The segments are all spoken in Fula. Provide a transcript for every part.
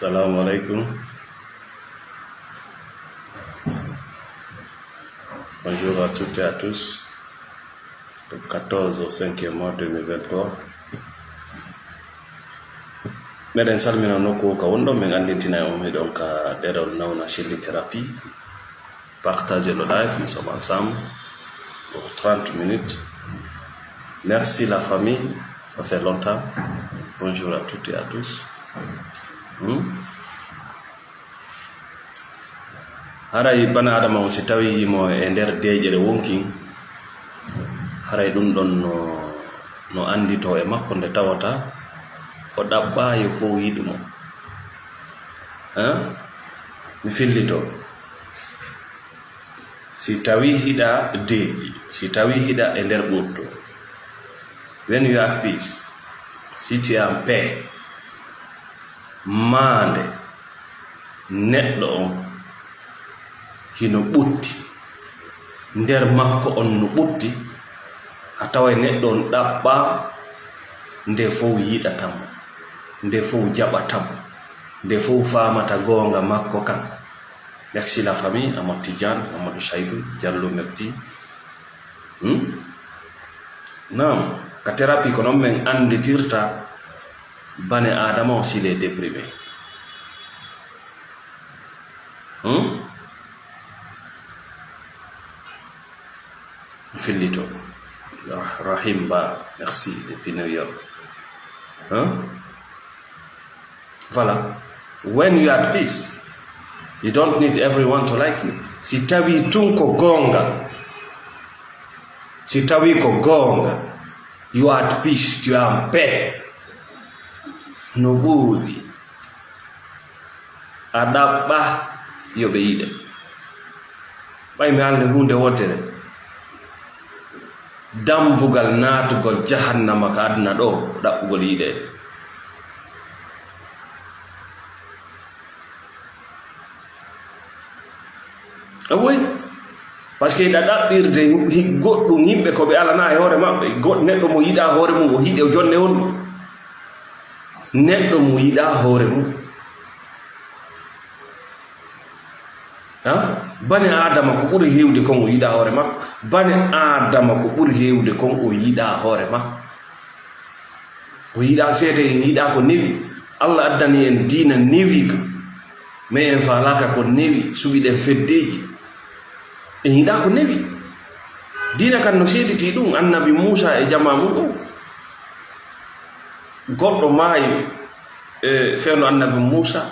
Assalamualaikum. Bonjour à toutes et à tous. Le 14 au 5e mois 2023. Meɗen salmina nokku ka wonɗo min andintina on meɗon ka ɗerewol nawna Chili Thérapie. Partagez le live, nous sommes ensemble pour 30 minutes. Merci la famille, ça fait longtemps. Bonjour à toutes et à tous. Haray bana adama on si tawi yimo e nder deejere wonki haray ɗum ɗon no andito e makko nde tawata o ɗaɓɓayi fof yiɗi mo mi fillito si tawi hiɗa deeƴi si tawi hiɗa e nder ɓurto when you are at peace, si tu es en paix, maande neɗɗo on hino ɓutti nder makko on no ɓutti a tawa neɗɗo on ɗaɓɓa nde fof yiɗatamo nde fof jaɓatamo nde fof famata gonga makko kan. Merci la famille, Amadou Tidiane, Amadou Saïdou Diallo, merci. Nam ka thérapie ko non men anditirta bane adama o s'il est déprimé. Filito Rahim Ba, merci depuis New York. Voilà. When you are at peace, you don't need everyone to like you. Si tawi tun ko gonga, si tawi ko gonga, you are at peace, tu es en paix. No ɓuuɗi a ɗaɓɓa yo ɓe yiɗe. ɓay mi haalde hunde wotere, dambugal naatugol jahannama ka aduna ɗo ɗaɓɓugol yiɗe. Awoy par ce que ɗa ɗaɓɓirde goɗɗum yimɓe ko ɓe alana e hoore maɓɓe. Neɗɗo mo yiɗa hoore mum o hiɗe jonde on. Neɗɗo mo yiɗa hoore mum bane adama ko ɓuri hewde kon o yiɗa hoore makko. Bane adama ko ɓuri hewde kon o yiɗa hoore makko. O yiɗa seede en yiɗa ko newi. Allah addani en diina newika mais en falaka ko newi. Suɓiɗen feddeji en yiɗa ko newi. Diina kan no seediti ɗum annabi Moussa e jama mum ɗo. Goɗɗo maayi feewno annabi Moussa,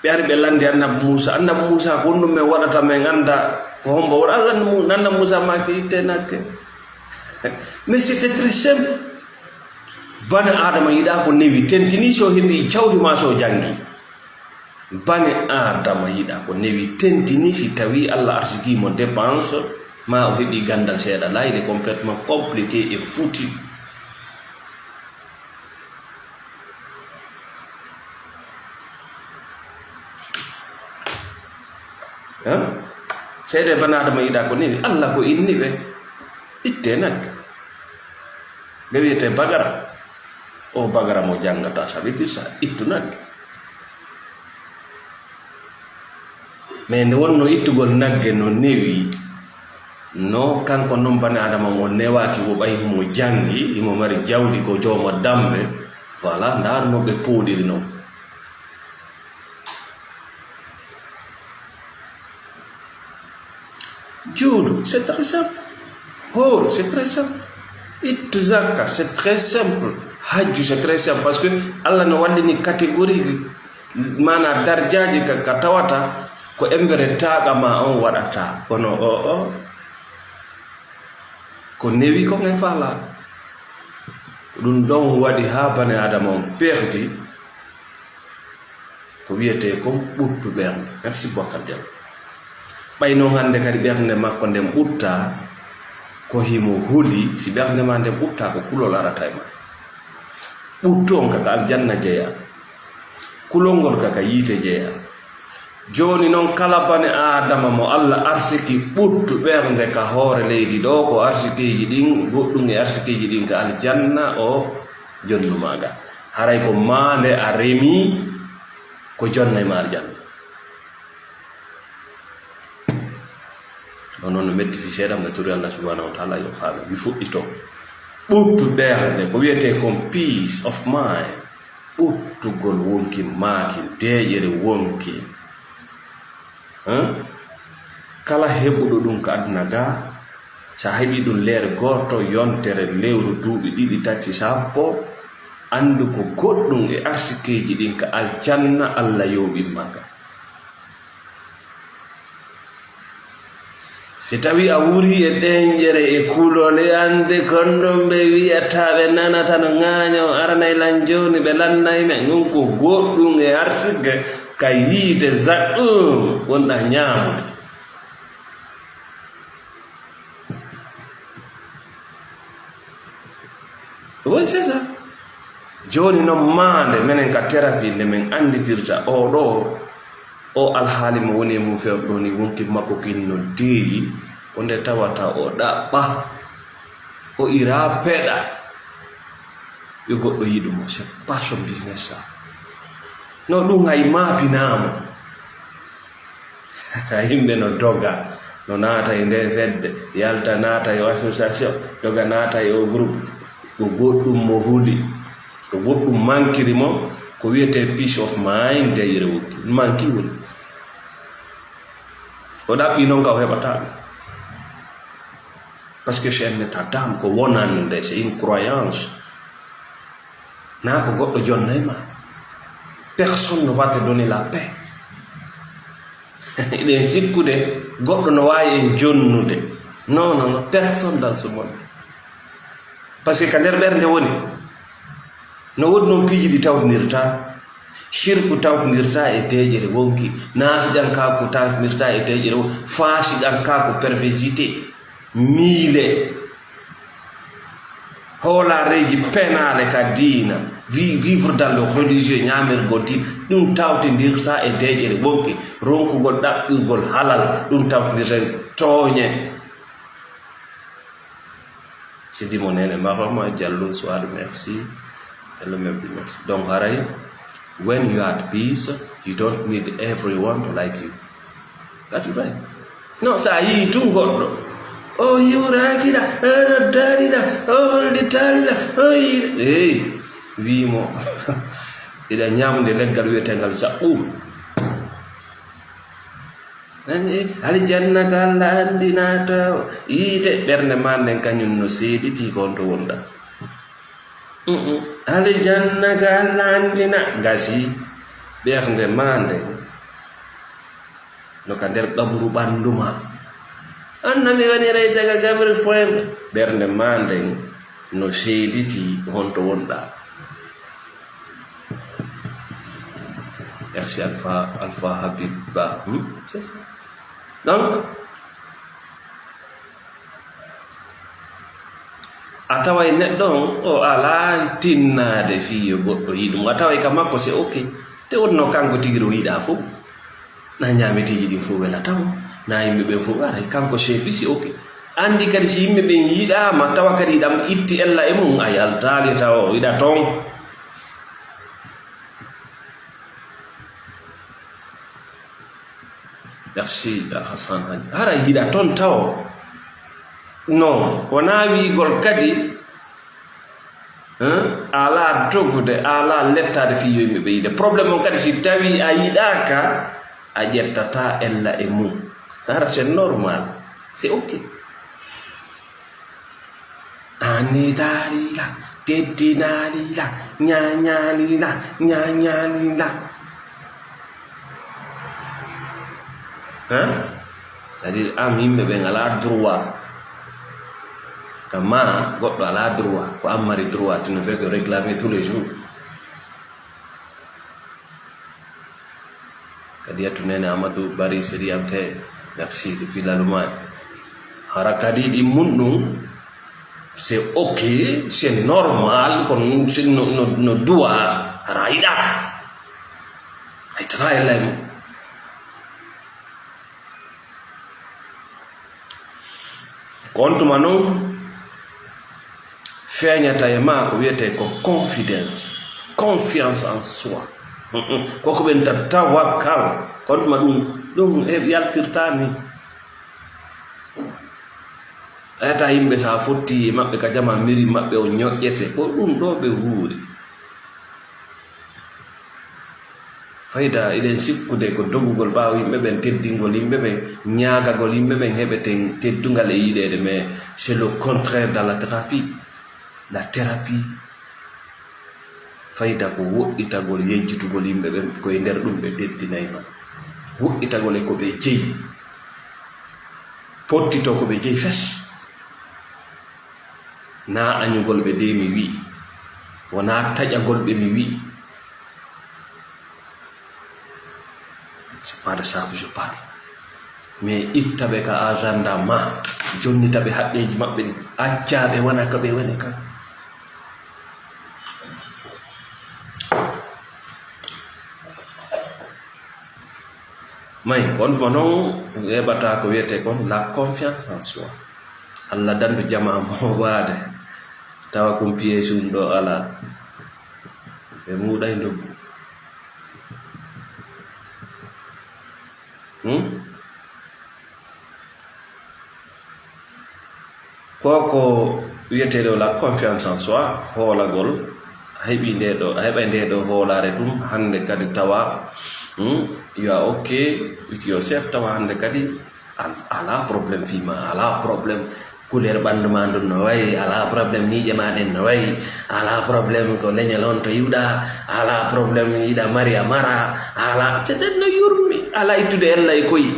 ɓe ari ɓe landi annabi Moussa. Annabi Moussa ko honɗum men waɗata men anda ko hombo waɗa. Annabi Moussa maki itte nakke. Mais c'était très simple. Bane adama yiɗa ko newi. Tentini so heɓi jawdi ma so jangi. Bane adama yiɗa ko newi. Tentini si tawi Allah arsigimo dépense ma o heɓi gandal seeɗa. Là il est complètement compliqué et foutu. Seede bane adama yiɗa ko newi. Allah ko inni ɓe itte nagge. Nde wiyete bagara, o bagara mo jangata ça veut dire ça ittu nagge. Mais nde wonno ittugol nagge no newi no kanko noon bane adama mo newaki o ɓay mo jangi imo mari jawdi ko jomo dambe. Voilà, ndar no ɓe poɗiri noon. Juuɗo c'est très simple. Hoor c'est très simple. Ittu zakka c'est très simple. Hajju c'est très simple parce que Allah no wallini catégorie mana darjaji ka tawata ko embere taqa ma on waɗata. Kono o ko newi ko en fala. Ɗum ɗon waɗi ha bane adama on perdi ko wiyete ko ɓurtu ɓernde. Merci beaucoup Diallo. ɓay noon hannde kadi ɓernde makko nden ɓutta ko himo huli. Si ɓernde ma nden ɓutta ko kulol arata e ma. ɓuttu on kaka aljanna jeeya, kulol ngol kaka yiite jeeya. Joni noon kala bane adama mo Allah arsiki ɓuttu ɓernde ka hoore leydi ɗo ko arsikiji ɗin goɗɗum e arsikiji ɗin ka aljanna o jonnu maga. Haray ko maande a remi ko jonna ma aljanna non metti fi seedam na turi Allah subhanahu wa ta'ala yo faala mi fuɗɗito ɓurtu ɓerde ko wiyete kon peace of mind ɓurtugol wonki maaki deƴere wonki kala heɓuɗo ɗum ko aduna ga sa heɓi ɗum leere goto yontere lewru duuɓi ɗiɗi tati sappo andu ko goɗɗum e arsikeji ɗin ka aljanna Allah yoɓimmaga si tawi a wuri e ɗenƴere e kulole ande konɗon ɓe wiyata ɓe nanata no ŋaaño aranay lan joni ɓe lannay men ɗum ko goɗɗum e arsike ka yiide zaɗɗum wonɗa ñaamude oui c'est ça joni noon maande minen ka thérapie nde min anditirta o alhaali mo woni e mum fewɗo ni wonki makko kinno deeyi ko nde tawata o ɗaɓɓa o ira peɗa yo goɗɗo yiɗumo c'est pas son business ça no ɗum hay maapinamo yimɓe no doga no naata e nde fedde yalta naata e association doga naata e o groupe ko goɗɗum mo huuli ko goɗɗum mankiri mo ko wiyete peace of mind deyre wokki manki woni o ɗaɓɓi noon ka o heɓata ɗum parce que c'est un état d'âme ko wonande c'est une croyance na ko goɗɗo jonnayma personne ne va te donner la paix eɗen sikkude goɗɗo no wawi en jonnude non personne dans ce monde parce que ka nder ɓernde woni no woodi noon piiji ɗi tawtinirta shirku tawtinirta e deƴere wonki naafiɗanka ko tawtinirta e deƴere wonki faasiɗanka ko perversité miile hoolareji penale ka diina vivre dans le religieux ñamergo di ɗum tawtinirta e deƴere wonki ronkugol ɗaɓɓirgol halal ɗum tawtinirta tooñe sidi mo nene marama jallo soir merci tell me merci donc haray when you are at peace you don't need everyone to like you that's right no sa yi tu goɗɗo o yiwrakiɗa no dariɗa o holde taliɗa o yi wimo iɗa ñamde leggal wiyetengal saɓɓum aljanna ka Allah andinata yiite ɓernde ma nden kañum no seediti kon to wonɗa aljanna ka Allah andina gasi ɓerde ma nden no ka nder ɓabru ɓanduma annami waniray daga gabre foyre ɓernde ma nden no seediti hon to wonɗa merci alpha Habib Ba donc a taway neɗɗo on o ala tinnade fiyo goɗɗo yiɗum a taway ka makko c'est ok te wonno kanko tigiri o yiɗa fof na ñametiji ɗin fof welatamo na yimɓe ɓen fof aray kanko chefi c'est ok andi kadi si yimɓe ɓen yiɗama tawa kadi ɗam itti ella e mum a yaltali tawa o yiɗa ton merci Hassan Haji hara yiɗa ton taw non wona wigol kadi ala dogude ala lettade fiyo yimɓe ɓe yiɗa probléme on kadi si tawi a yiɗaka a ƴettata ella e mum hara c'est normal c'est ok anidalila teddinalila ñañalila c'est-à-dire am yimɓe ɓen ala droit kama goɗɗo ala droit ko am mari droit tu ne fais que réclamer tous les jours kadi yettu nene Amadou Bari Seriante merci depuis l'Allemagne hara kadi ɗi mun ɗum c'est ok c'est normal kono no duwa hara yiɗaka haytata e lay mum kon tuma noon feeñata e ma ko wiyete ko confidence confiance en soi koko ɓen tawakkal kon tuma ɗum e yaltirtani ayata yimɓe sa fotti e maɓɓe ka jama miri maɓɓe o ñoƴƴete ko ɗum ɗo ɓe wuuri fayda eɗen sikkude ko dogugol ɓaawa yimɓe ɓen teddingol yimɓe ɓen ñaagagol yimɓe ɓen heɓeten teddungal e yiɗede mais c'est le contraire dans la thérapie fayda ko woɗɗitagol yejjitugol yimɓe ɓen koye nder ɗum ɓe teddinayno woɗɗitagol e ko ɓe jeyi pottito ko ɓe jeyi fes na añugol ɓe de mi wi wona taƴagol ɓe mi wi c'est pas de ça que je parle mais ittaɓe ka agenda ma jonnitaɓe haqqeji maɓɓe ɗi accaɓe wona ka ɓe woni ka may on mo noon heɓata ko wiyete kon la confiance en soi Allah dandu jama mo waade tawa kum piège ɗum ɗo ala ɓe muɗay ndoggu koko wiyeteɗo la confiance en soi hoolagol heɓi nde ɗo hoolare ɗum hande kadi tawa you are okay with yourself tawa hande kadi ala probléme fima ala probléme couleur ɓandu ma ndun no wayi ala probléme niiƴe ma ɗen no wayi ala probléme ko leñol on to yiwɗa ala probléme yiɗa mari a mara ala seɗen no yurmi ala ittude ella e koyi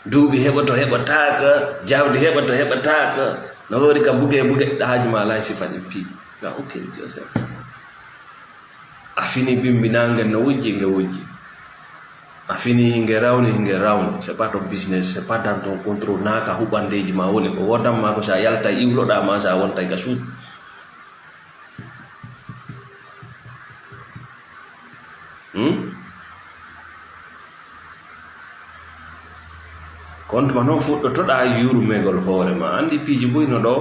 duuɓi heɓoto heɓotaka jawdi heɓoto heɓotaka no wori ka bugue ɗajuma ala sifaji pi ga ok with yourself a fini bimbinange no wujji nge wujji a fini hinge rawni c'est pas ton business c'est pas dans ton contrôle naka huɓandeji ma woni ko woddanma ko sa yalta iwloɗa ma sa wonta ga suudu kontuma noon fuɗɗotoɗa yurmegol hoore ma andi piiji boyno ɗo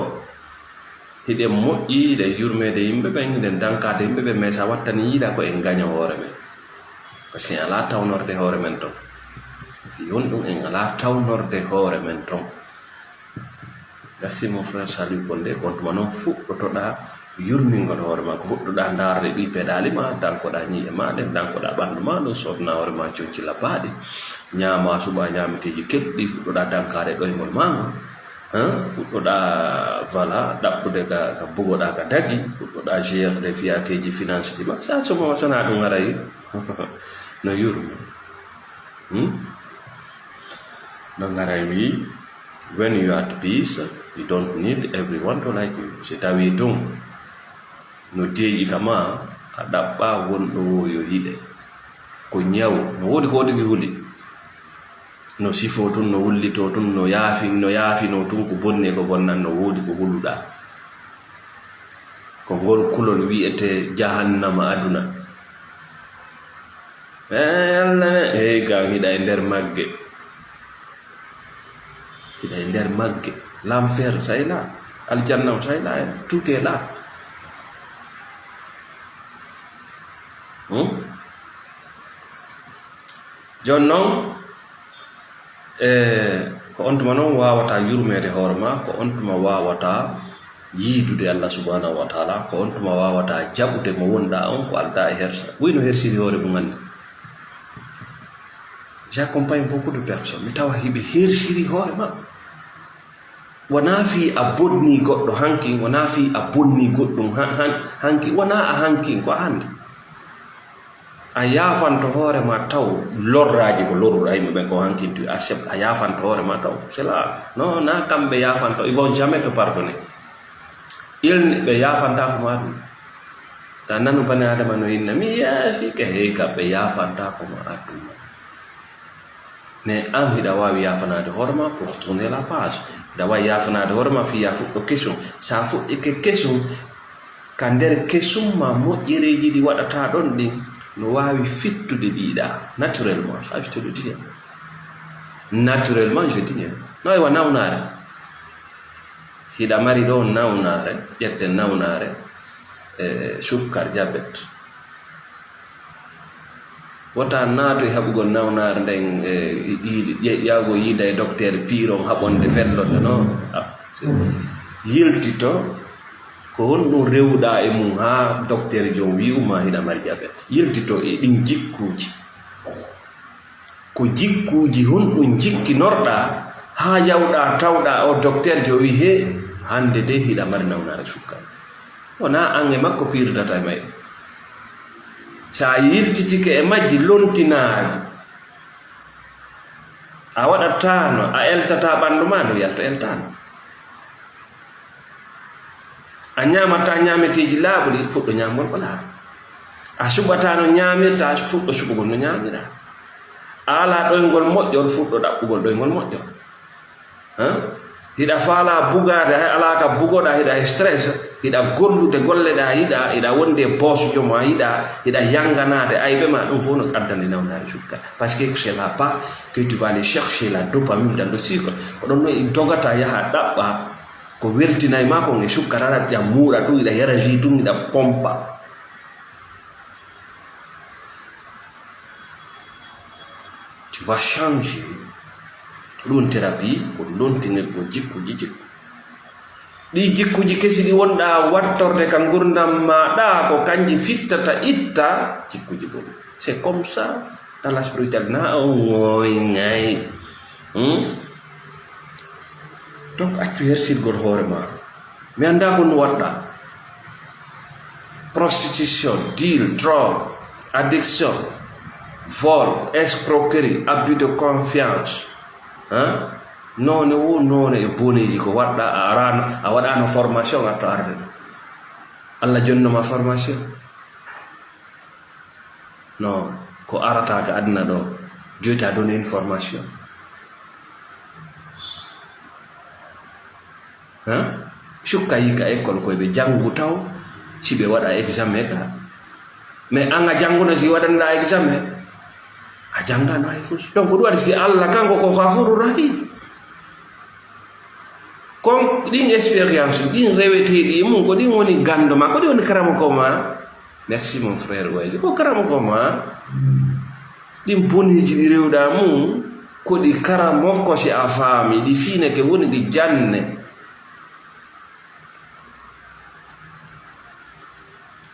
hiɗen moƴƴi ɗe yurmede yimɓe ɓen hiɗen dankade yimɓe ɓen mais sa wattani yiiɗa ko en gaña hoore men par ce que ala tawnorde hoore men ton yon ɗum en ala tawnorde hoore men ton merci mon frère salut bonde kontuma noon fuɗɗotoɗa yurmingol hoore ma ko fuɗɗoɗa darde ɗi peɗali ma dankoɗa ñiiƴe maɗen dankoɗa ɓandu ma ɗum sodna hoore ma coñci labbaɗi ñaama suɓa ñameteji keɗɗi fuɗɗoɗa dankade ɗoygol mama fuɗɗoɗa voilà ɗaɓɓude ka bugoɗa ka dagi fuɗɗoɗa gérde fiyakeji finance ɗi ma sa somo sona ɗum arayi no yurmi no ngaray wi when you are at peace you don't need everyone to like you si tawi tun no deeƴi kama a ɗaɓɓa wonɗo yo yiɗe ko ñaw no wodi ko wodiki huli no sifo tun no wullito tun no yaafino tun ko bonne ko bonnan no wodi ko huluɗa ko ngol kulol wiyete jahannama aduna hey ga hiɗa e nder magge hiɗa e nder magge l'enfer say là aljanna say là tout est là jon noon ko on tuma noon wawata yurmede hoore ma ko on tuma wawata yiidude Allah subhanahu wa taala ko on tuma wawata jaɓude mo wonɗa on ko alda e hersa wayno hersiri hoore mum andi j'accompagne beaucoup de personnes mi tawa hiɓe hersiri hoore maɓɓe wona fi a bonni goɗɗo hanki wona fi a bonni goɗɗum hanki wona a hanki ko hande a yafanto hoore ma taw lorraji ko loruɗa yimɓe ɓen ko hankintu accepte a yafanto hoore ma taw c'est là non na kamɓe yafanto ils vont jamais te pardonner ɓe yafantako ma ɗum ta nanu bani adama no inna mi yaafi ke hey kamɓe yafantako ma aduma mais an hiɗa wawi yafanade hoore ma pour tourner la page hiɗa wawi yafanade hoore ma fiya fuɗɗo question sa fuɗɗike question ka nder question ma moƴƴereji ɗi waɗata ɗon ɗin no wawi fittude ɗiɗa naturellement ça je te le dis naturellement je dis no ewa nawnare hiɗa mari ɗo nawnare ƴetten nawnare sukkar diabète wota naatu e haɓugol nawnaare nden yaago yiida e docteur piiron haɓonde fellonde noon yiltito ko honɗum rewɗa e mum ha docteur jom wi'uma hiɗa mari diabete yiltito e ɗin jikkuji ko jikkuji honɗum jikkinorɗa ha yawɗa tawɗa o docteur jo wi he hande de hiɗa mari nawnaare sukkar wona an e makko piirdata e may sa yiltitike e majji lontinaari a waɗatano a eltata ɓandu ma no yalta eltano a ñamata ñameteji laaɓuɗi fuɗɗo ñamgol ko laaɓa a suɓatano ñamirta fuɗɗo suɓugol no ñamira a ala ɗoygol moƴƴol fuɗɗo ɗaɓɓugol ɗoygol moƴƴol hiɗa faala bugade hay ala ka bugoɗa hiɗa e stress hiɗa gollude golleɗa hiɗa wonde boss jomo a hiɗa yanganade ayɓe ma ɗum fof no addande nawnare sukkar par ce que c'est là pas que tu vas aller chercher la dopamine dans le sucre ko ɗon noon dogata yaha ɗaɓɓa ko weltinay ma ko e sukkar ara ɗiɗa muuɗa tu hiɗa yara jus tu hiɗa pompa tu vas changer ɗum thérapie ko lontinen ko jikkuji ɗi jikkuji kesi ɗi wonɗa wattorde ka gurdam maɗa ko kanji fittata itta jikkuji bon c'est comme ça dans la spiritualité na ngoy donc accu hersirgol hoore ma mi anda ko no waɗɗa prostitution deal drogue addiction vol escroquerie abus de confiance none wo none e boneji ko waɗɗa a waɗano formation atto arde Allah jonnoma formation non ko arata ka aduna ɗo joyta donné une formation sukka yika école koye ɓe janngu taw si ɓe waɗa examen ka mais an a janguna si waɗanɗa examen a jangano hay fus donc ɗum waɗi si Allah kanko ko gafuru rahim kon ɗin expérience ɗin reweteɗi mum ko ɗin woni gando ma ko ɗin woni karama ko ma merci mon frère wayli ko karama ko ma ɗin boniji ɗi rewɗa mum ko ɗi kara mokko si a faami ɗi finete woni ɗi janne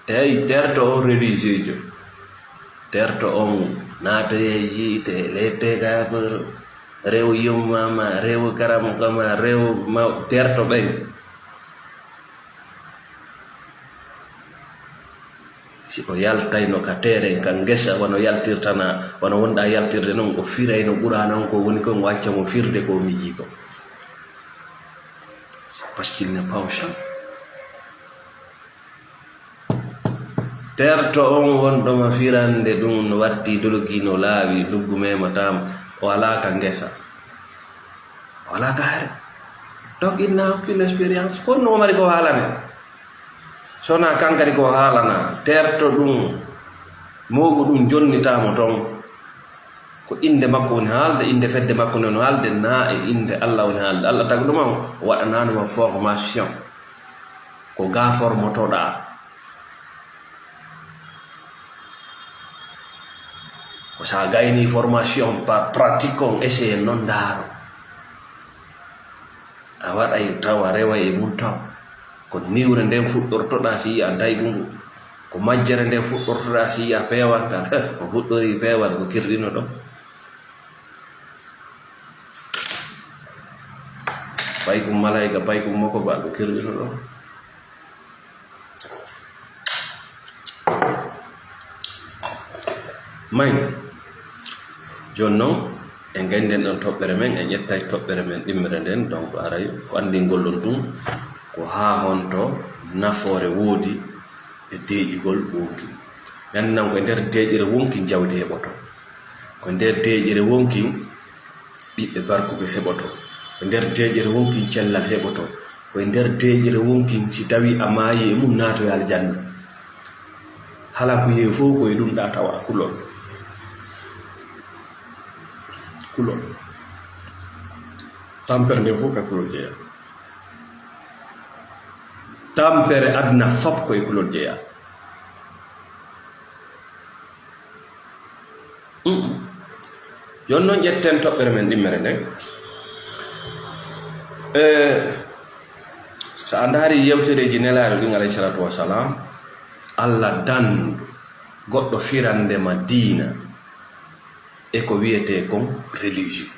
eyi terto on religieux jo terto on naata e yiite ledde gabaro rew yummama rew karam kama rew ma terto ɓen si o yaltayno ka tere kan gesa wono yaltirtana wono wonɗa yaltirde noon o firayno ɓura noon ko woni kon wacca mo firde ko miji ko parce qu'il n'est pas au champ terto on wonɗoma firande ɗum no watti dologino laawi luggu mematam o ala ka ngesa o ala ka hare donc il n'a aucune expérience honno o mari ko haalane sona kankadi ko haalana terto ɗum mogu ɗum jonnitamo ton ko inde makko woni haalde inde fedde makko non haalde na e inde Allah woni haalde Allah tagi ɗuma o waɗananoma formation ko ga formotoɗa ko sa gayni formation par pratique on essaye non daaro a waɗay taw a rewa e mum taw ko niwre nden fuɗɗortoɗa si yiya daygungu ko majjere nden fuɗɗortoɗa si yiya peewal tan ko fuɗɗori peewal ko kirɗino ɗon pay kum malayika pay kum makko ba ko kirɗino ɗon may jon noon en ganden ɗon toɓɓere men en ƴettay toɓɓere men ɗimmere nden donc aray ko andingol ɗon ɗum ko ha honto nafoore woodi e deeƴigol wonki gannan ko nder deeƴire wonki jawdi heɓoto ko nder deeƴire wonki ɓiɓɓe barkuɓe heɓoto ko nder deeƴire wonki cellal heɓoto ko nder deeƴire wonki si tawi a maayi e mum naatoy aljanna hala ko yehi fof koye ɗum ɗa tawa kulol tampere nde fof ka kulol jeeya tampere aduna fop koye kulol jeeya jonnon ƴetten toɓɓere men ɗimmere nden so a ndaari yewtereji nelaaɗo ɗin alayhi salatu wasalam, Allah dandu goɗɗo firandema diina e ko wiyete kon religieux.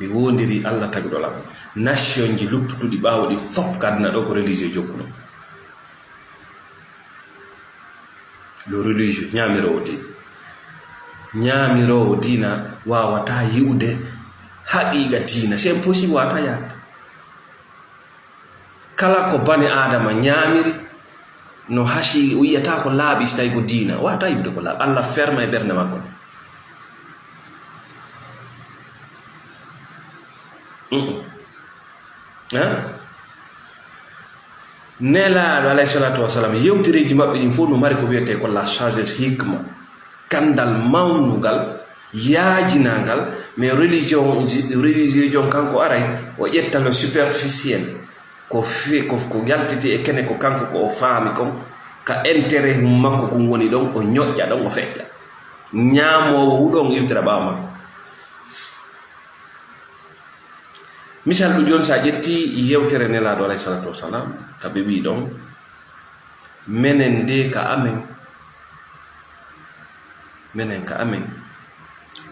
Mi wondiri Allah tagiɗo lam nation ji luttuɗuɗi ɓaawoɗi fof kadna ɗo ko religieux jokkuɗo. Le religieux ñaamirowo diina wawata yiwde haqiqa diina, c'est impossible, wata yaade. Kala ko bani adama ñaamiri no hasi o yiyata ko laaɓi so tawi ko diina, wata yiwde ko laaɓi. Allah ferma e ɓernde makko. Nelaaɗo alayhi salatu wasalam yewtireji maɓɓe ɗin fof no mari ko wiyete ko la sagesse, hikma, kandal mawnugal, yaajinangal. Mais religieux jon kanko aray o ƴetta le superficiel, ko yaltiti e kene ko kanko ko o faami kon, ka intérêt makko kon woni ɗon, o ñoƴƴa ɗon, o feƴƴa ñaamowo huɗon yewtira ɓaawa makko. Misal ɗum joni sa ƴetti yewtere nelaaɗo alayhi salatu wasalam ka ɓe wi ɗon, menen nde ka amen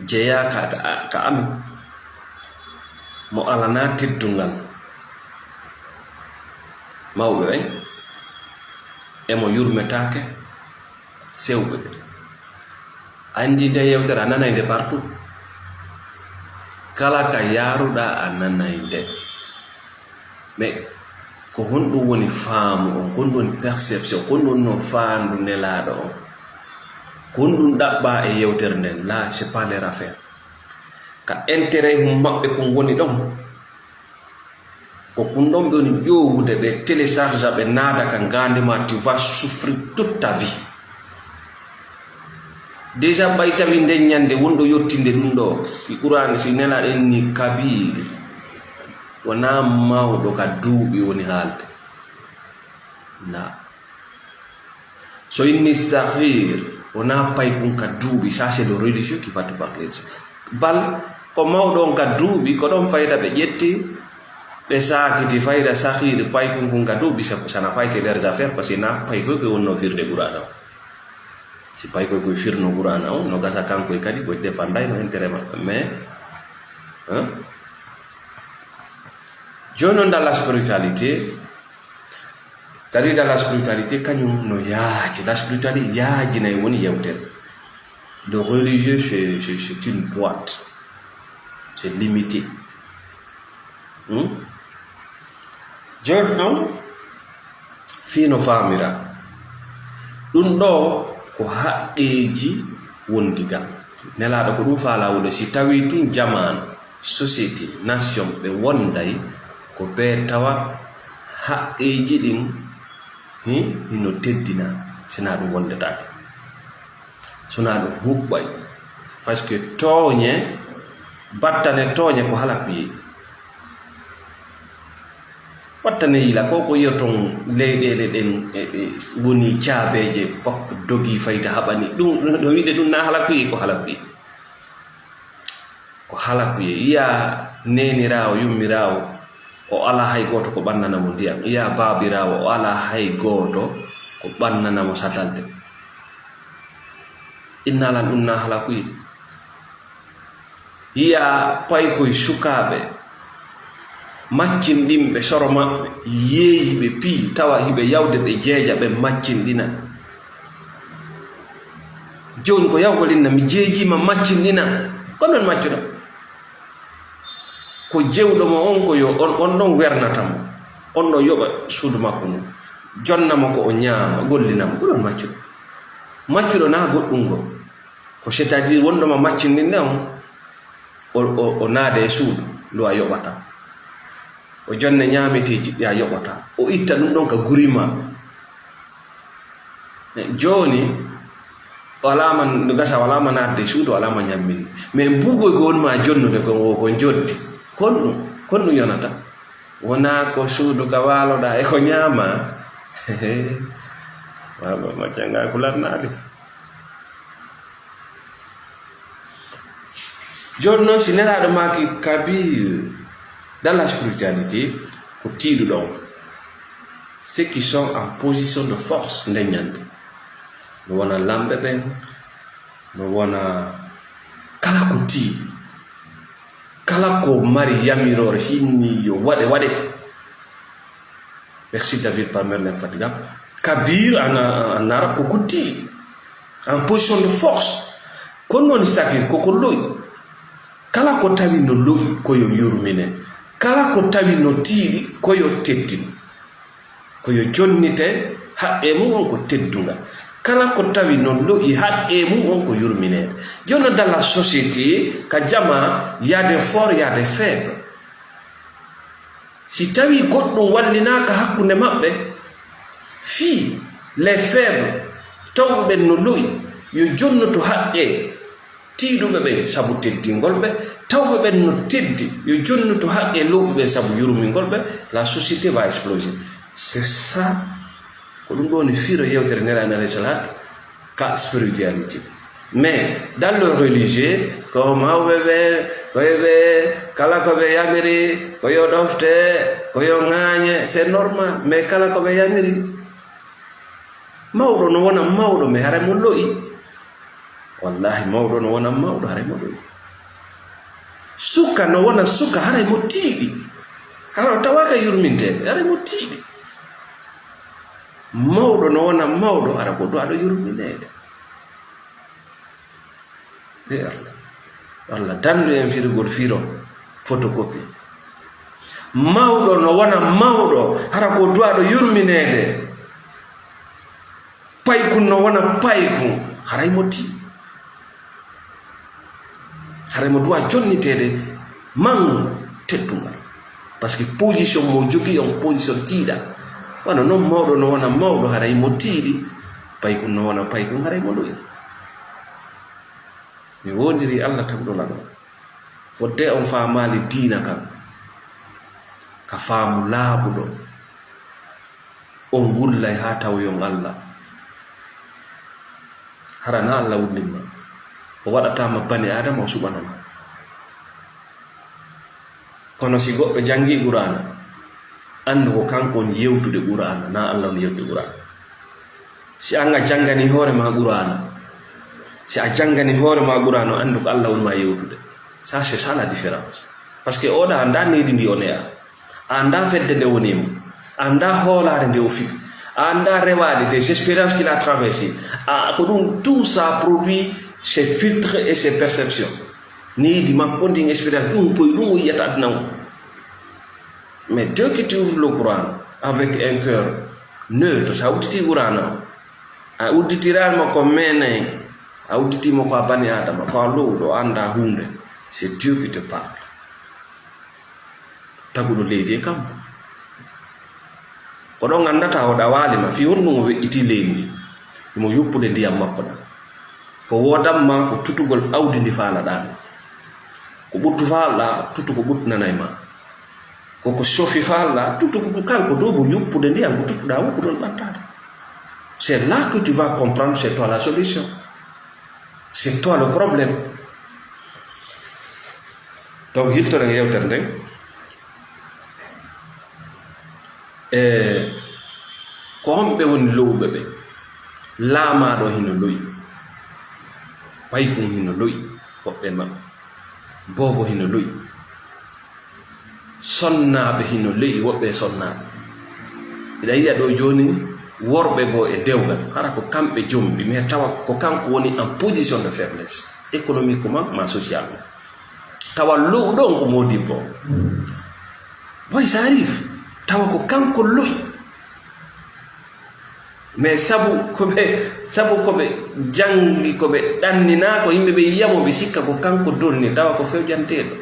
jeya ka amen mo alana teddungal mawɓe ɓen emo yurmetake sewɓe. Andi nde yewtere a nanay nde partout, kala ka yaaruɗa a nanay nde. mais ko honɗum woni faamu on, honɗum woni perception, honɗum no faandu nelaaɗo on, honɗum ɗaɓɓa e yewtere nden. Là c'est pas leur affaire. Ka intérêt maɓɓe kon woni ɗon, ko ɗum ɗon ɓe woni ƴowude, ɓe télécharge ɓe naada ka ngandema, tu vas souffrir toute ta vie. Déjà ɓay tawi nden ñande wonɗo yottinde ɗum ɗo, si qur'an si nelaaɗo en ni kabir, wona mawɗo ka duuɓi woni haalde. Na so inni sahir wona pay kon ka duuɓi, ça c'est le religieux qui va te parler. Bal ko mawɗo on ka duuɓi, ko ɗon fayda ɓe ƴetti ɓe sakiti fayda sahir pay kon ka duuɓi, sana payti leurs affaires, parce que na pay koy koye wonno firde qur'ana o. Si pay koye koye firno qur'ana o no gasa kankoye kadi ko défenday no intérêt maɓɓe. Mais joni on dans la spiritualité, c'est-à-dire dans la spiritualité kañum no yaaji, la spiritualité yaajinayi woni yewtere. Le religieux c'est une boîte, c'est limité. Joni noon fino faamira ɗum ɗo ko haqqeji wondigal. Nelaaɗo ko ɗum faalawude, si tawi tun jamanu, société, nation ɓe wonday ko ɓe tawa haqqeji ɗin hino teddina, sina ɗum wondetake, sona ɗum huɓɓay. Par ce que tooñe, battane tooñe ko hala ko yeeyi. wattane yila ko yoton leyɗele ɗen woni caabeje foppo dogi fayta haɓani ɗum no wiide ɗum na hala kuyi, ko hala kuyi, ko hala kuyi. Iya nenirawo yummirawo o ala hay goto ko ɓannanamo ndiyam, iya babirawo o ala hay goto ko ɓannanamo satalde. Innalan ɗum na hala kuyi. Iya pay koye sukaɓe maccinɗinɓe soro maɓɓe yeeyi ɓe pii tawa hiɓe yawde ɓe jeeja ɓe maccinɗina. Joni ko yawgolinna mi jeejima maccinɗina, ko non maccuɗo ko jewɗomo on ko yo on ɗon wernatamo, on ɗo yoɓa suudu makko mum, jonnamo ko o ñaama, gollinamo, ko ɗon maccuɗo. Maccuɗo na goɗɗum ngo, ko c'est à dire wonɗoma maccinɗinne on o naade e suudu lo a yoɓata, o jonne ñaameteji ɗi a yoɓata, o itta ɗum ɗon ka gurima. Joni walama no gasa, walama naatde suudu, walama ñammini, mais mbugoy ko wonma jonnude ko joddi, konɗum yonata. Wona ko suudu ka waloɗa e ko ñaama. Macanga kulatnaade. jonno si nelaɗo maki kabir dans la spiritualité ko tiiɗuɗon ceux qui sont en position de force nde ñande no wona lamɓe ɓen no wona kala ko tiiɗi kala ko mari yamirore sinni yo waɗete. Merci David Palmer l'infatigable. Kabir en arabe koko tiiɗi en position de force kono noon sakir koko loyi kala ko tawi no loyi koyo yurmine kala ko tawi no tiiɗi koyo teddin koyo jonnite haqqe mum on ko teddunga kala ko tawi no loyi haqqe mum on ko yurminede. Jonno dans la société ka jama y a des forts y a des faibles. Si tawi goɗɗum wallinaka hakkunde maɓɓe fi les faibles tawɓe ɓen no loyi yo jonnoto haqqe tiiɗuɓe ɓen sabu teddingol ɓe tawɓe ɓen no teddi yo jonnoto haqqe lowɓe ɓen sabu yurmingol ɓe. La société va exploser. C'est ça ko ɗum ɗo woni fiiro yewtere Nelaaɗo alayhi salat ka spiritualité. Mais dans le religieux ko mawɓe ɓe koyeɓe kala ko ɓe yamiri koyo ɗofte koyo ŋaañe c'est normal. Mais kala ko ɓe yamiri mawɗo no wona mawɗo mais hara mo loyi. Wallahi mawɗo no wona mawɗo haray mo loyi. Suka no wona suka haray mo tiiɗi hara tawaka yurmintede haray mo tiiɗi. Mawɗo no wona mawɗo hara ko do aɗo yurminede. De Allah dandu en firgol firo photocopie. Mawɗo no wona mawɗo hara ko do aɗo yurminede. Paykun no wona paykun haray mo tiiɗi haray mo duwa jonnitede mangu teddungal par ce que position mo jogi on position tiiɗa. Wana non mawɗo no wona mawɗo haray mo tiiɗi paykun no wona paykun haray mo loyi. Mi wondiri Allah tagɗo laɗo fodde on famali diina kam ka faamu laaɓuɗo on wullay ha tawoyon Allah harana Allah wuddinma o waɗatama bani adama o suɓanama. Kono si goɗɗo jangi Qur'ana andu ko kanko woni yewtude Qur'ana na Allah woni yewtude Qur'ana. Si anga jangani hoore ma Qur'ana si a jangani hoore ma Qur'ana andu ko Allah woni ma yewtude. Ça c'est ça la différence. Parce que oɗa anda neydi ndi o ne'a anda fedde nde wonimo anda hoolare nde o fiɓi anda rewade des expériences qu'il a traversées ko ɗum tout ça produit ses filtres et ses perceptions. Neydi makko ndin expérience ɗum poyi ɗum o yiyata aduna o. Mais dès que tu ouvres le Coran avec un cœur neutre, ça udditi Qur'ana a udditirama ko menen a udditima ko a bani adama ko a lowɗo anda hunde. C'est Dieu qui te parle. Taguɗo leydi e kam ko ɗon gandata oɗa walima fi won ɗum o weƴƴiti leydi ndi imo yuppude ndiyam makko ɗam ko wodanma ko tutugol awdi ndi faalaɗa ko ɓuttu falɗa tuttu ko ɓuttinanay ma koko sofi falɗa tuttu ko kanko do mo yuppude ndiyam ko tuttuɗa wo ko ɗon ɓattade. C'est là que tu vas comprendre c'est toi la solution, c'est toi le problème. Donc hittoɗen yewtere nden ko homɓe woni lowɓe ɓe laamaɗo hino loyi paykun hino loyi woɓɓe maɓɓe bobo hino loyi sonnaɓe hino loyi woɓɓe sonnaɓe. Iɗa yiya ɗo joni worɓe goo e dewgal hara ko kamɓe jombi mais tawa ko kanko woni en position de faiblesse économiquement ma socialement. Tawa lowɗo on ko modibbo boy ça arrive tawa ko kanko loyi mais sabu koɓe jangi koɓe ɗannina ko yimɓe ɓe yiyamo ɓe sikka ko kanko donni tawa ko fewjanteɗo.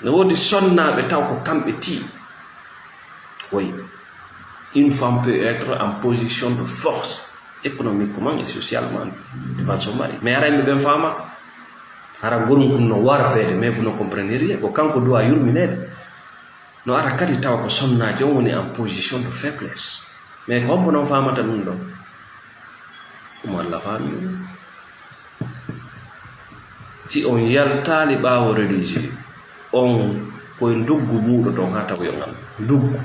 Ne wodi sonnaɓe tawa ko kamɓe tii. Oui, une femme peut être en position de force économiquement et socialement devant son mari, mais ara yimɓe ɓen fama ara gorum no warbede mais vous ne comprenez rien ko kanko doit yurminede. No ara kadi tawa ko sonnajo on woni en position de faiblesse mais ko hombo non famata ɗum ɗon komo Allah faami. si on yaltali ɓaawo religieux on koye nduggu muɗo ton ha taw yo ngal nduggu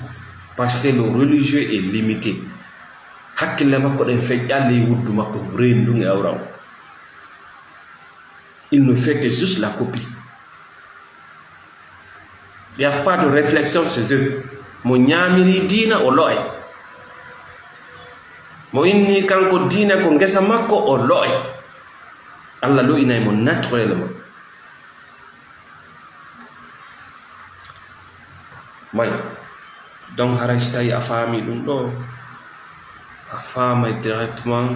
parce que le religieux est limité hakkille makko ɗen feƴƴalle e wuddu makko rendun e awraw il ne fait que juste la copie. Il n'y a pas de réflexion chez eux. Mo ñamiri dina o loy. Mo inni kanko dina ko ngesa makko o loy. Allah lo inay mo naturellement. May donc haraj tay a faami dum do a faama directement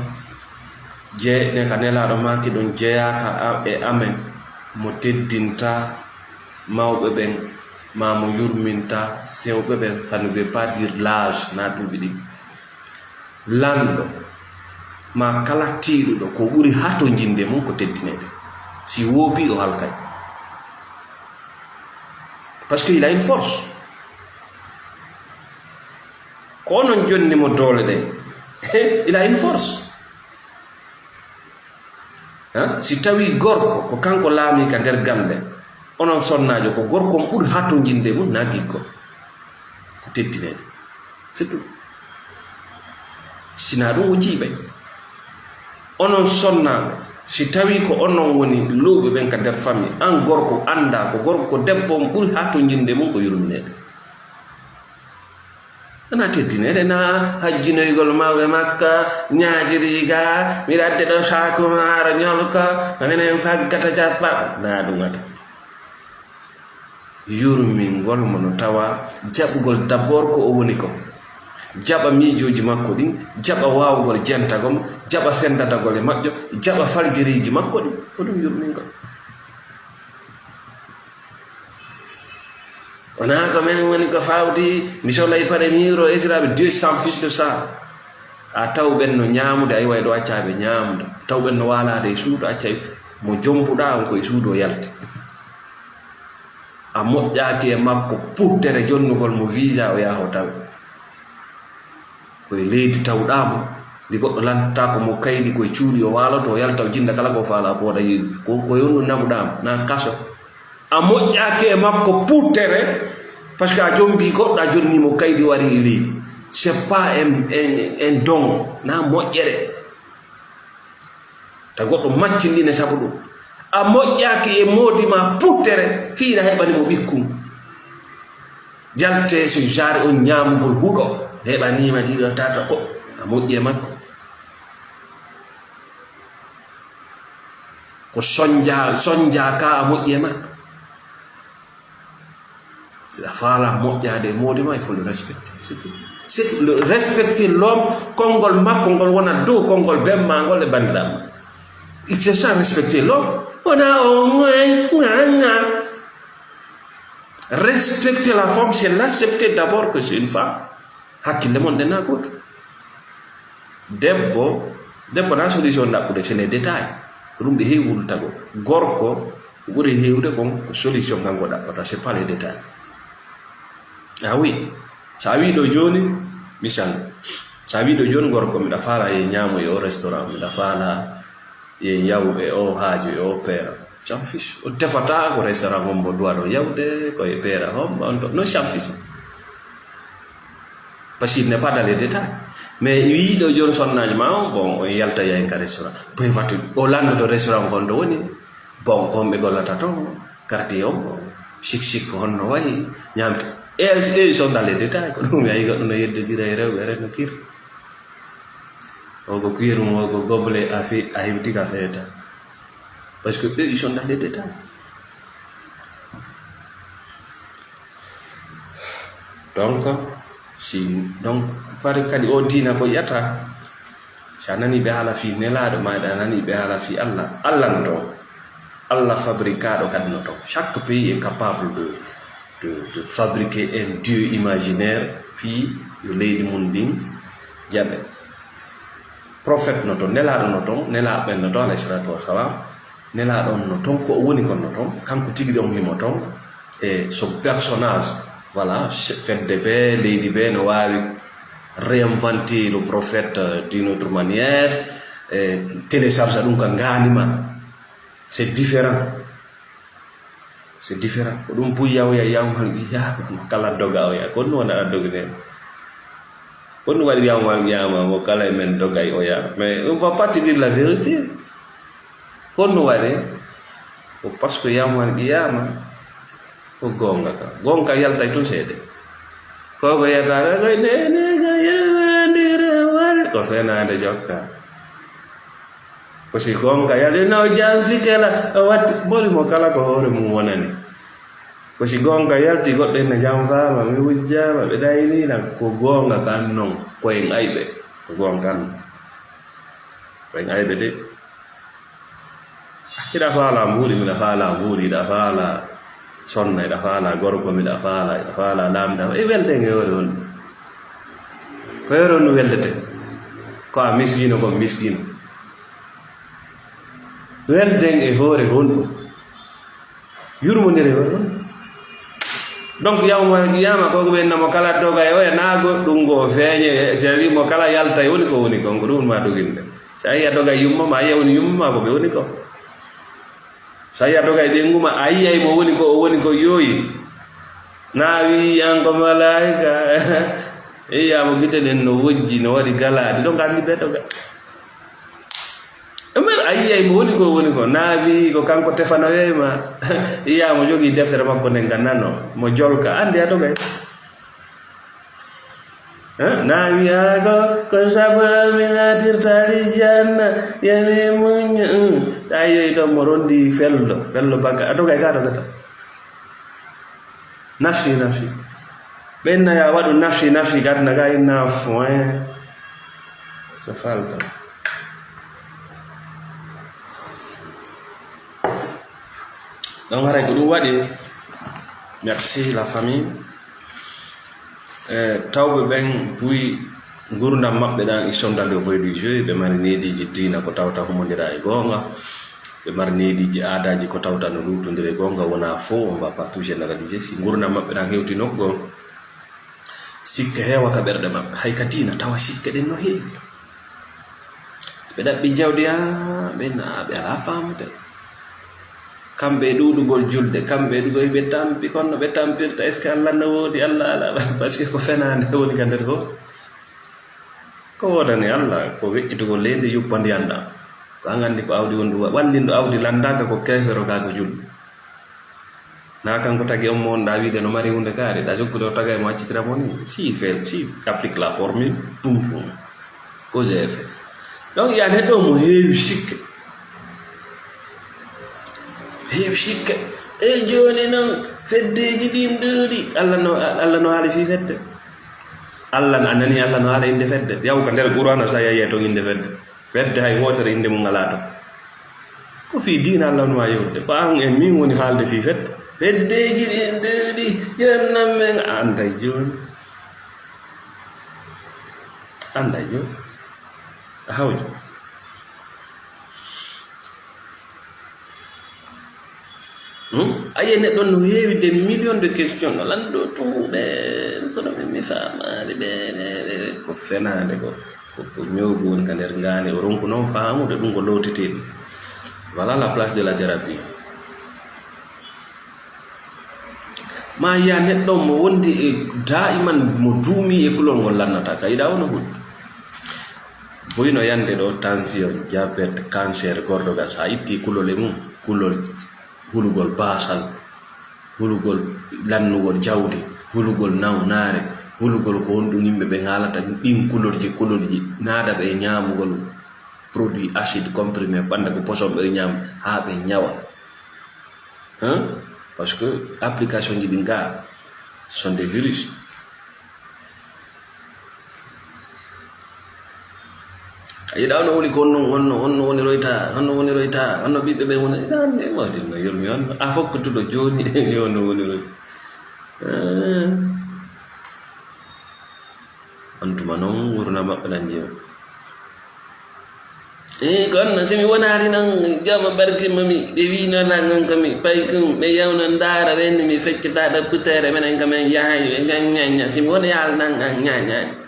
je ne kanela do maki don jeya e amen mo teddinta mawbe ben mamo yurminta sewbe ben, ça ne veut pas dire l'âge na dubi di lando ma kala tiidudo ko buri hato jinde mum ko teddinede si wobi o halkay parce que il a une force ko non jonni mo dole de il a une force. Si tawi gorko ko kanko laami ka der gambe onon sonnajo ko gorko mo ɓuri ha to jinde mum na giggo ko teddinede c'est tout sina ɗum o jiiɓay onon sonnago si tawi ko onon woni lowɓe ɓen ka der famille an gorko anda ko gorko ko debbo mo ɓuri ha to jinde mum ko yurminede ana teddinede na hajjinoygol mawɓe makka ñaajiriga mi radde ɗo saku maaro ñolka minen faggata jappa na ɗumata yurmingol mono tawa jaɓugol d'abord ko o woni ko jaɓa miijoji makko ɗin jaɓa wawugol jentagom jaɓa sendadagol e maƴƴo jaɓa faljiriji makko ɗin ko ɗum yurmingol on a quand même woni ko fawdi mi sohlay pare miro esiraɓe 200 fils de ça a tawɓen no ñamude ay way ɗo accaɓe ñamude tawɓen no walade e suudu accay mo jompuɗa on koye suudu o yalti a moƴƴaki e makko puttere jonnugol mo visa o yaha o taw koye leydi tawɗamo ndi goɗɗo lantata ko mo kaydi koye cuuɗi o waloto o yalta o jinda kala ko faala ko waɗa yiɗi ko yonɗu namuɗama na kaso a moƴƴake e makko puttere parce que a jombi goɗɗo a jonnimo kaydi wari e leydi c'est pas un don na moƴƴere ta goɗɗo maccindine sabu ɗum a moƴƴaki e moodi ma puttere fiina heɓanimo ɓikkum jalte so jare on ñamugol huɗo heɓanima ɗiɗo tata ko a moƴƴi e makko ko sonja ka a moƴƴi e makko la fala moƴƴade modima il faut le respecter c'est le respecter l'homme kongol makko ngol wona dow kongol bemma ngol e bandiraɓe il faut ça respecter l'homme wona o respecter la femme c'est l'accepter d'abord que c'est une femme hakkille mon dena goto debbo na solution ɗaɓɓude c'est les détails ko ɗum ɓe heewi wultago gorko ɓuri heewde kon ko solution kanko ɗaɓɓata c'est pas les détails. Ah oui, sa wi ɗo joni misal sa wi ɗo joni gorko miɗa fala ye ñamo e o restaurant miɗa fala ye yaw e o haaju e o peera j'en fiche o tefata ko restaurant hombo duwa ɗo yawde koye peera homba on to non j'en fiche parce qu'il n'est pas dans les détails mais wi ɗo joni sonnaji ma bon o yalta yahen ka restaurant boy wattu o landoto restaurant gon ɗo woni bon ko homɓe gollata toon quartier hombo chic honno wayi ñamta ils sont dans les détails ko ɗum ayi goɗɗo no yeddodira e rewɓe reno kir ogo kuirum ogo goble a hewtika feeta parce que eux ils sont dans les détails. Donc fare kadi o dina ko yata sa nani ɓe haala fi nelaɗo maɗa a nani ɓe haala fi allah no to allah fabricaɗo kadi no to chaque pays est capable de fabriquer un dieu imaginaire fi yo leydi mum ndin jaɓe prophète no ton nelaɗo no ton nelaɓe no ton alayhi salatu wassalam nelaɗo on no ton ko o woni kon no ton kanko tigui on himo ton e son personnage voilà fedde ɓe leydi ɓe no wawi réinventer le prophète d'une autre manière télécharge ɗum ka ganima c'est différent ko ɗum puyaw ya yawmal qiyama kala doga o ya ko non wona dogne ko no waɗi yawmal qiyama mo kala men dogay o ya mais on va pas te dire la vérité ko no waɗe ko parce que yawmal qiyama ko gonga yalta tun seede ko go yata ko ne ga yandira war ko fenade jokka ko si gonga yalde no jam fitela wat boli mo kala ko hore mum wonani ko si gonga yalti goddo ne jam fama mi wujjama be dayni na ko gonga kan non ko en aybe ko gonga kan ko en aybe de ida fala mburi mi da fala mburi da fala sonna ida fala gorko mi da fala lamda e welde nge hore on ko hore on weldete ko a miskino ko miskino welden e hore honɗo yurmodire on donc yawmal qiyama koko ɓennamo kala doga e oya naago ɗum go feeñe so wimo kala yalta e woni ko woni kon ko ɗum ma doginde so a yiya doga e yummama a yiya woni yummama ko ɓe woni ko so a yiya doga e ɗenguma a yiyay mo woni ko o woni ko yooyi naawi an ko malaika e yiyamo guiteɗen no wojji no waɗi galaɗi ɗon gandi ɓe doga men ayiyay mo woni ko naabi ko kanko tefanoyema iya mo jogi deftere makko nden gannano mo jolka andi adogay naabi ko saba min atirtali janna yami muña ayoy ɗon mo rondi fello bagga adogay ka dogata nafsi ɓenna ya waɗu nafsi gadna ga inna foin so falta. Donc ko ɗum waɗi merci la famille tawɓe ɓen puyi gurdam maɓɓe ɗan ils sont dans le voie du jeu ɓe mari nediji diina ko tawta humodira e gonga ɓe mari nediji aadaji ko tawta no lutodira e gonga wona faux on va pas tout généraliser si gurdam maɓɓe ɗan hewti nokgo sikke hewata ɓerɗe maɓɓe hay ka diina tawa sikke ɗen no heewi ɓe ɗaɓɓi jawdi ɓen ɓe ala famude kamɓe ɗuɗugol julde kamɓe ɗugo ɓe tampi kono ɓe tampirta est ce que allah no woodi allah ala par ce que ko fenade woni ka nder ho ko wodani allah ko weƴƴitugol leydi yuppandi anda ko an andi ko awdi wondu wandinɗo awdi landaka ko kefero ka ko julɗo na kanko tagi on mo wonɗa wiide no mari hunde kaari ɗa jokkude o taga e mo accitiramo ni si applique la formule pum cause et effet donc ya neɗɗo mo heewi sikke e joni noon feddeji ɗin ɗuuɗi allah no haali fi fedde allah anani allah no haala inde fedde yaw ko nder qur'ana sa yaye to inde fedde hay wotere inde mum ngala to ko fi diina allah no yewde ko an e min woni haalde fi fedde feddeji ɗin ɗuuɗi jonnam men anday joni hawjo aye neɗɗo no heewi des millions de questions no lanndo tumuɓe kono mi faamaade ɓe ko fenade ko ñoogu woni ka nder ngaani o ronku noon faamude ɗum ko lowteteɗi voilà la place de la thérapie ma yiya neɗɗo mo wondi e daiman mo duumi e kulol ngol lannata ka yiɗa wono huɗi boyno yande ɗo tension diabète cancer gordogal so a itti kulol e mum kulol hulugol basal hulugol lannugol jawdi hulugol nawnare hulugol ko wonɗum yimɓe ɓe haalata ɗin kulolji naada ɓe ñaamugol produit acide comprimé banda ko poson ɓe ñaam haa ɓe ñawa parce que application ji ɗin ga sont des virus yiɗa ono woni ko onno woni royta onno ɓiɓɓe ɓe woni ande mawdinno yurmi on a fokkutuɗo joni onno woni royta on tuma noon wurna maɓɓe nan jeewa ko onno somi wonari noon joma barkimami ɓe wino nangan kami pay kum ɓe yewno ndaara renni mi feccitaɗo putere menen kamen yahayi ɓe gañaña somi wona yaal nan an ñañani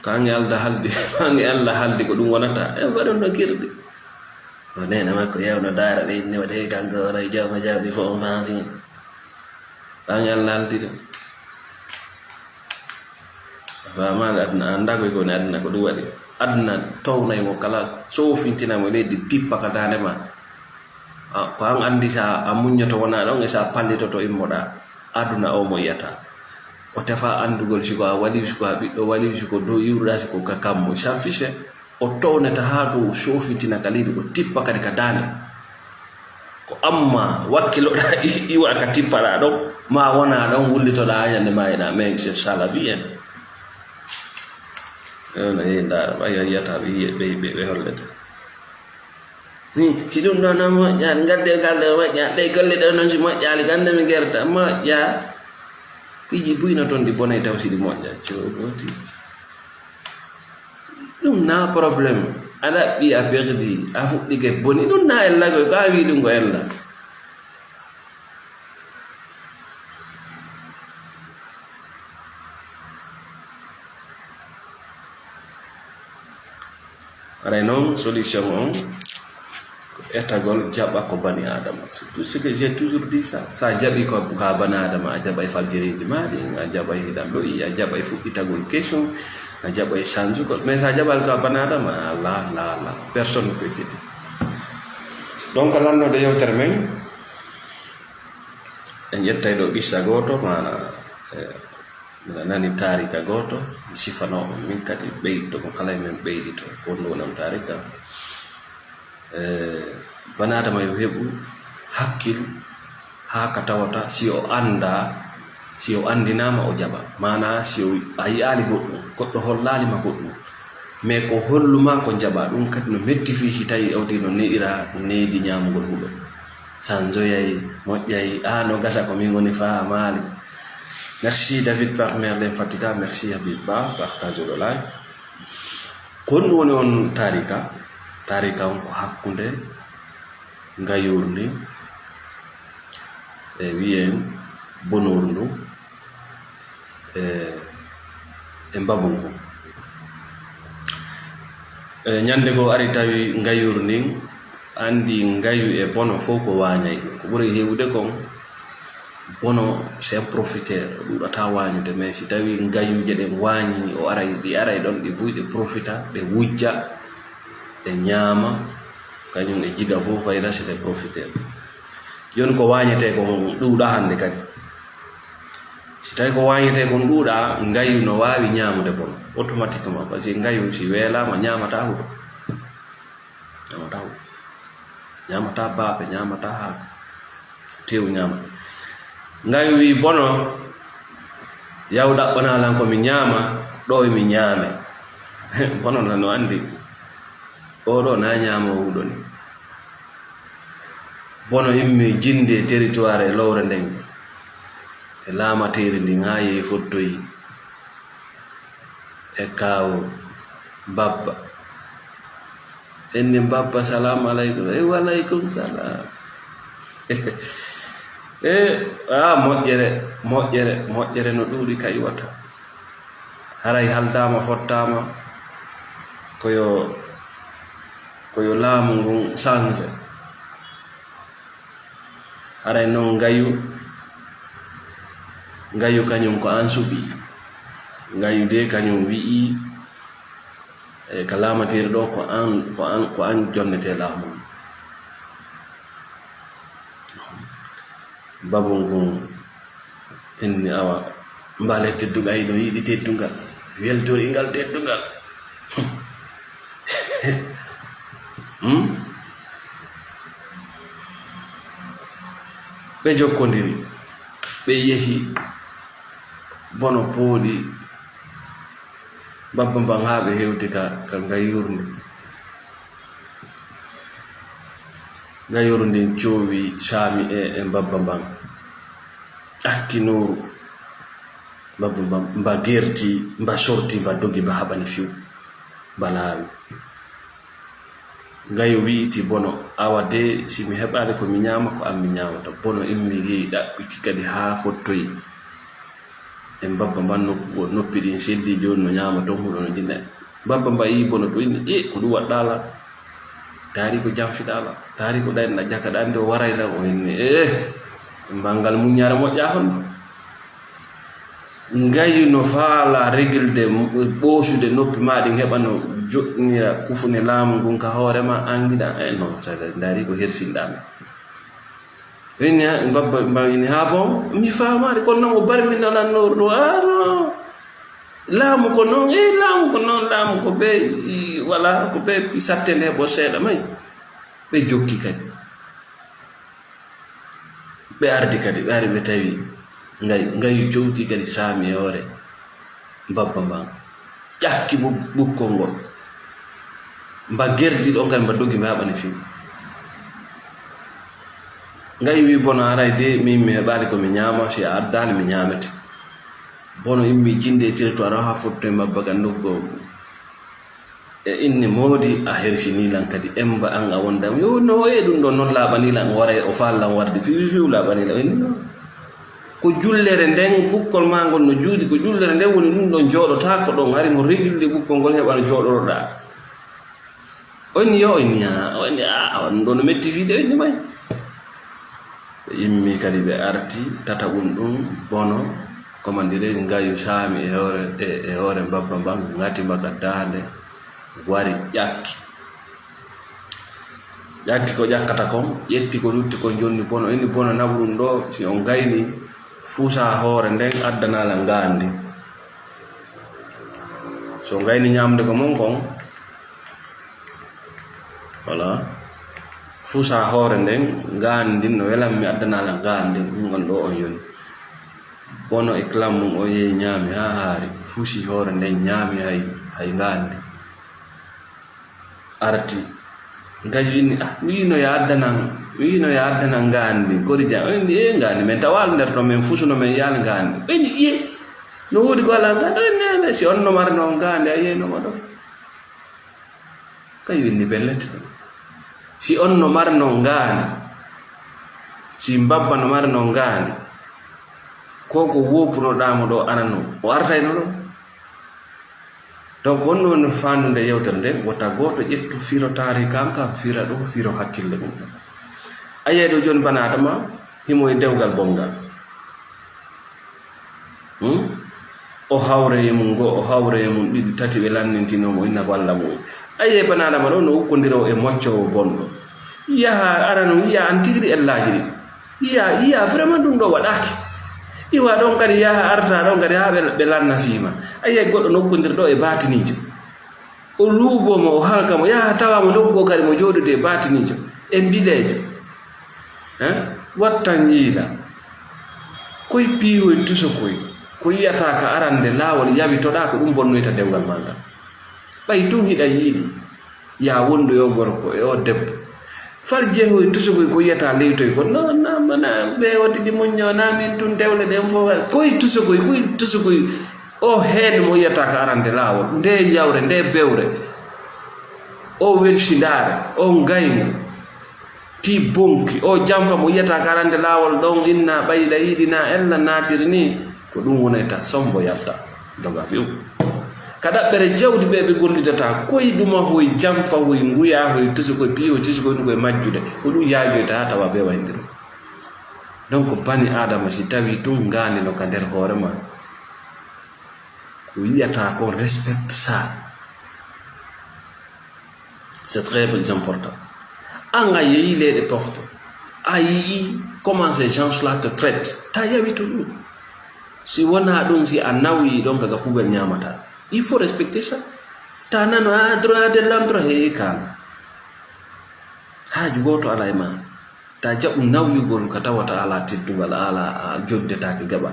kange Allah haldi kange Allah haldi ko dum wonata e wadon no kirdi o nena makko yawno dara be ne wade kanko ray jama jabi fo on fanti kange Allah haldi de ba ma adna anda ko ne adna ko duwadi adna townay mo kala so fintina mo ledi tippa ka dane ma pang andi sa amunyo to wona don sa pallito to immoda aduna o mo yata o tefa andugol siko wali siko do yurda siko kakammo safise o towneta hadu so fintina kalidi ko tippa kadi ka dane ko amma wakkilo da iwa ka tippa da do ma wona don wullito da yande mayda men se sala bien na yenda ba yata be hollete ni si dum do na mo yan gadde galde wa ya dai galle do non si mo jali gande mi gerta mo ya piji buina ton di bonay taw si di mo ja cioti dum na problem ala bi a perdi a fu dige boni dum na ella go ka wi dum go ella ara non solution on etagol jaba ko bani adama tout ce que j'ai toujours dit ça jabi ko ka bani adama jaba e faljeri jimadi jaba e dando ya jaba e fuki tagol question jaba e change ko mais ça jabal ka bani adama la personne peut dire donc lanno de yewtere men en yettay do gissa goto mana nani tarika goto sifano min kadi beydo ko kala men beydito wonno nam tarika banadama yo hebu hakkil ha ka tawata si o andinama o jaba mana si o ayi ali goddo hollali ma goddo me ko holluma ko jaba dum kadi no metti fi si tawi awdi no neira needi nyamugol hudo sanzo yayi mojjay no gasa ko min woni fa mali. Merci David par Merlin Fatiga, merci Habib Ba partage le live kon woni on tarika on ko hakkunde ngayurni e wien bonorndu e mbabungu nyande go ari tawi ngayurni andi ngayu e bono foko wañay ko buri hewde kon bono c'est un profiteur ɗuɗata wañude mais si tawi ngayuje ɗen wañi o aray ɗon ɗi buyɗe profita ɗe wujja ɗe ñaama kañum e jiga fof fayda c'est des profiteurs joni ko wañete ko ɗuuɗa hande kadi si tawi ko wañete kon ɗuuɗa ngayu no wawi ñamude bono automatiquement par ce que ngayu si weelama ñamata huɗo ñamata baape ñamata haako tew ñamata ngayu wi bono yaw dabbana lan ko mi ñaama do mi ñaame bono no andi o do na ñaama wudo ni bono immi jinde territoire lowre nden e laamateri ndi ngaaye fottoyi e kawo babba enni babba salamu alaykum wa alaykum salam moƴƴere no ɗuuɗi kay wata haray haldama fottama koyo laamu ngun change haray noon ngayu kañum ko an suɓi ngayu de kañum wi'i e ka laamatiri ɗo ko an jonnete laamu babun gon enni awa mbale teddugal no yiɗi teddugal weltori ngal teddugal ɓe jokkodiri ɓe yehi bono pooɗi babba mban ha ɓe hewti ka ngayurndi coowi saami e babba mban akkinoru babba mban mba gerti mba sorti mba dogi mba haɓani fiw mba laawi ngayu wi'iti bono awa de simi heɓade ko mi ñama ko am mi ñamata bono immi yehi ɗaɓɓiti kadi ha fottoyi en babba man noppi ɗin seddi joni no ñama ton huɗo no jinne babba mba yi bono to inni ko ɗum waɗɗala taari ko jamfiɗala taari ko ɗanna jakaɗa nde o warayla o inni bangal muñare moƴƴa hon ngayno faala régilde ɓoosude noppi maɗi heɓa no joɗnira kufune laamu ngun ka hoorema angiɗa non saɗa daari ko hersinɗami inni babba mbawini ha bon mi faamaade kono noon o barminalannoor ɗo non laamu ko noon laamu ko noon laamu ko ɓe wala ko ɓe satte nde bo seeɗa may ɓe jokki kadi ɓe ardi kadi ɓe ari ɓe tawi ngayu jowti kadi saami e hoore babba mban ƴakki ɓukkol ngol mba gerdi ɗon kadi mba doggi mba haɓani fiw ngayu wi bono aray de min mi heɓaali ko mi ñaama si a addani mi ñaamete bono immi jinde territoire ha fotto e mabba kan noggo e inni moodi a hersinilan kadi emba an a wondam yo no ɗum ɗo noon laaɓanilan wara o fallan warde fiw laaɓanila inni non ko jullere nden bukkol ma ngol no juudi ko jullere nden woni ɗum ɗon jooɗota ko ɗon hari mo régilde bukkol ngol heɓa no jooɗoroɗa onni yo inni onni ɗum ɗo no metti fiide inni may ɓe immi kadi ɓe arti tataɓum ɗum bono commandire ngayu saami e hoore babba mban ngati maka dande wari ƴakki ko ƴakkata kon ƴetti ko lutti ko jonni bono inni bono naɓuɗum ɗo si on gayni fuusa hoore nden addanala ngandi so gayni ñamde ko mon kon voilà fuusa hoore nden ngandi no welan mi addanala ngandi ngon ɗo on yoni bono e clam mum o yehi ñaami ha haari fuusi hoore nden ñaami hay ngandi arti ngayu inni mi wino ya addana ngandi kodi jam inni ngandi men tawal nder to men fusuno men yaal ngandi ɓeni no woodi ko ala ngandi nene si on no marno ngandi a yeynoma ɗo kayu inni bellete ɗo si on no marno ngandi si babba no marno ngandi ko wopunoɗamo ɗo arano o artayno ɗo donc on ɗon fandude yewtere nde wota goto ƴettu firo taari kanka fira ɗum firo hakkille mum a yiya ɗo joni bana adama himo e dewgal bongal o hawre e mum go o hawre e mum ɗiɗi tati ɓe lannintinomo inna ko Allah mum a yiya bana adama ɗo no ukkodiro e moccowo bonɗo yaha arano yiya an tigri ellaji ɗi yiya vraiment ɗum ɗo waɗaki iwa ɗon kadi yaha arta ɗon kadi ha ɓe lanna fiima ayiya goɗɗo nokkodirɗo e batinijo o luubomo o halkamo yaha tawamo nokkugo kadi mo jooɗude e batinijo e mbilejo wattan jiila koye piiwoye tusokoy ko yiyata ka arande laawol yawitoɗa ko ɗum bonnoyta dewgal ma ngal ɓay tun hiɗa yiiɗi ya wondoyo gorko e o debbo far jeehoye tusokoy ko yiyata leytoy ko non mana ɓe wattidi muñño namin tun dewle ɗen fof koye tusokoy o heen mo yiyata ka arande laawol nde yawre nde bewre o welsidare o ngaygu ti bonki o jamfa mo yiyata ka arande laawol ɗon inna ɓayɗa yiɗina ella natiri ni ko ɗum wonayta sombo yalta doga fiw ka ɗaɓɓere jawdi ɓe ɓe gollidata koye ɗuma hoye jamfa hoye nguya hoye tusokoye piyo tusokoye ɗum koye majjude ko ɗum yaajoyta ha tawa ɓe wayndiro donc bani adama si tawi ɗum ngandino ka nder hoorema ko yiyata ko respecte ça c'est très important an a yeeyi leeɗe porte a yii comment ces gens là te traite ta yawito ɗum si wona ɗum si a nawi ɗon kaga poubelle ñamata il faut respecter ça ta nano droit de l'homme droit kam haaju goto ala e ma ta jaɓu nawyugol ka tawata ala teddugal ala joddetake gaɓa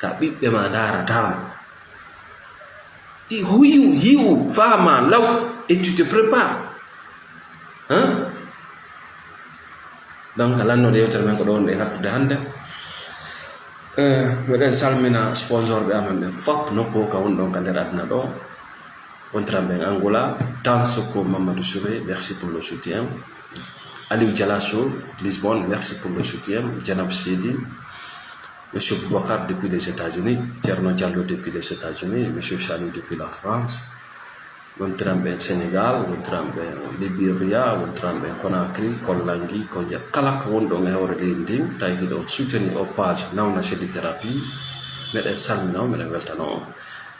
ka ɓiɓɓe ma daratama hiwu fama law et tu te prépares donc lannode yewtere men ko ɗon ɗe hattude hannde miɗen salmina sponsor ɓe amen ɓen fop nokku ka woni ɗon ka nder aduna ɗo wontiran ɓen Angola Tansoko Mamadou Souré merci pour le soutien Aliou Dialasso Lisbonne merci pour le soutien Janab Sidi Monsieur Boubacar depuis les États-Unis, Thierno Diallo depuis les États-Unis, Monsieur Chani depuis la France, wontiramɓe Sénégal, wontiramɓe Libéria, wontiramɓe Conakry, Kollangi, Kodia, kala ko woni ɗon e hoore leydi ndin tawi ɗo soutenu o page Nawna Chedi Thérapie, meɗen salmina o, meɗen weltano on.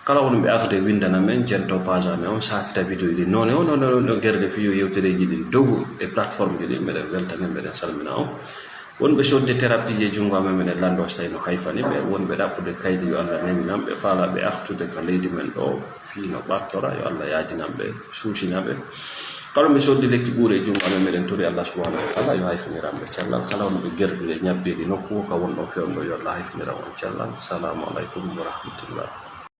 Kala woni ɓe arde windana men jento page amen on sakita vidéo ɗi noon no guerɗe fiyo yewtereji ɗi dogu e plateforme ji ɗi, meɗen weltane, meɗen salmina on. wonɓe sodde thérapie je jungo amen minen lando so tawi no hayfani ɓe, wonɓe ɗaɓɓude kaydi yo Allah neminan ɓe, faalaɓe artude ko leydi men ɗo fiino ɓartora yo Allah yaajinanɓe, suusinaɓe. kala mi soddi lekki ɓuure e jungo amen meɗen tori Allah subhanahu wa taala yo hayfiniranɓe cellal, kala wonɓe gerɗude ñabbiɗi nokku ka wonɗon fewndo yo Allah hayfiniran on cellal. Assalamu aleykum wa rahmatullah.